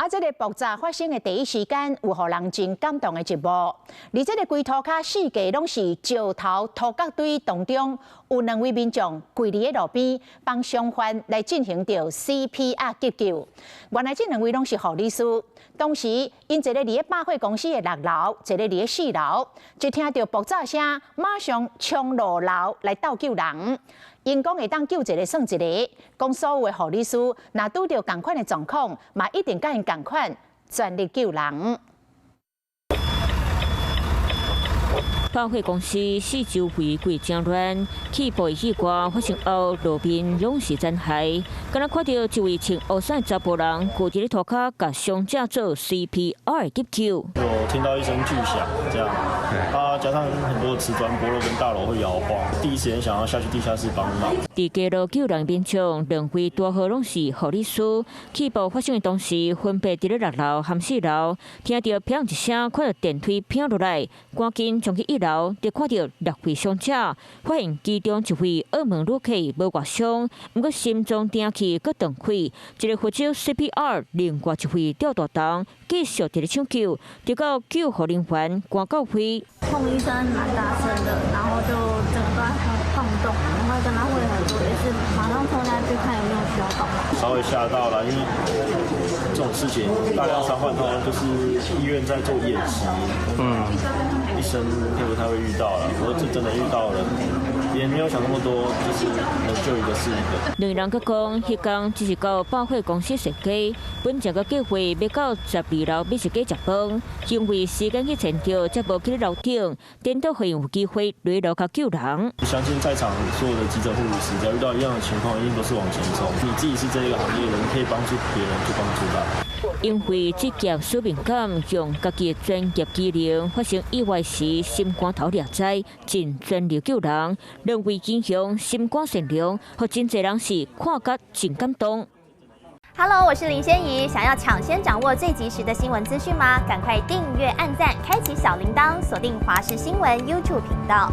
这个爆炸发生的第一时间，有互人真感动的一幕。而这个规涂骹四界拢是石头土角堆当中，有2位民众跪伫个路边，帮伤患来进行着 CPR 急救。原来这2位拢是护理师，当时因一个伫个百货公司的6楼，一个伫个4楼，一听到爆炸声，马上冲落楼来斗救人。 因讲会当救一个算一个，讲所有的护理师，若拄到同款的状况，嘛一定甲因同款，全力救人。百货公司四周围柜正乱，起爆气挂发生后，路边拢是残骸。敢若看到一位穿黑衫查甫人，跪伫咧涂骹，甲伤者做 CPR 急救。有听到一声巨响，这样，加上很多瓷砖剥落跟大楼会摇晃，第一时间想要下去地下室帮忙。伫街路救人现场，2位大号拢是护理师。起爆发生的当时，分别伫咧6楼和4楼，听到砰一声，看到电梯砰落来，赶紧冲去1楼，就看到6位伤者，发现其中1位澳门旅客无外伤，不过心脏停气搁断开，一个扶手 CPR， 另外1位吊大动，继续伫咧抢救，直到救护人员赶到位。砰一声蛮大声的，然后就整个晃动，然后跟他会合作，也是马上冲下去看有没有需要帮忙。稍微吓到了，因为这种事情大量伤患通常就是医院在做演习，一生不太会遇到了。我是真的遇到了，也没有想那么多，就是能救一个是一个。两人佮讲，迄天只是到百货公司踅街，本正个计划要到12楼美食街食饭，因为时间去前着，才无去咧楼顶，颠倒会有机会落楼骹救人。相信在场所有的急诊护理师，只要遇到一样的情况，一定都是往前冲。你自己是这个行业的人，可以帮助别人就帮助他。因为职业使命感，用家己的专业技能，发生意外时心肝头裂灾，尽全力救人。2位英雄心肝善良，和真侪人是看甲真感动。Hello， 我是林仙怡。想要抢先掌握最及时的新闻资讯吗？赶快订阅、按赞、开启小铃铛，锁定华视新闻 YouTube 频道。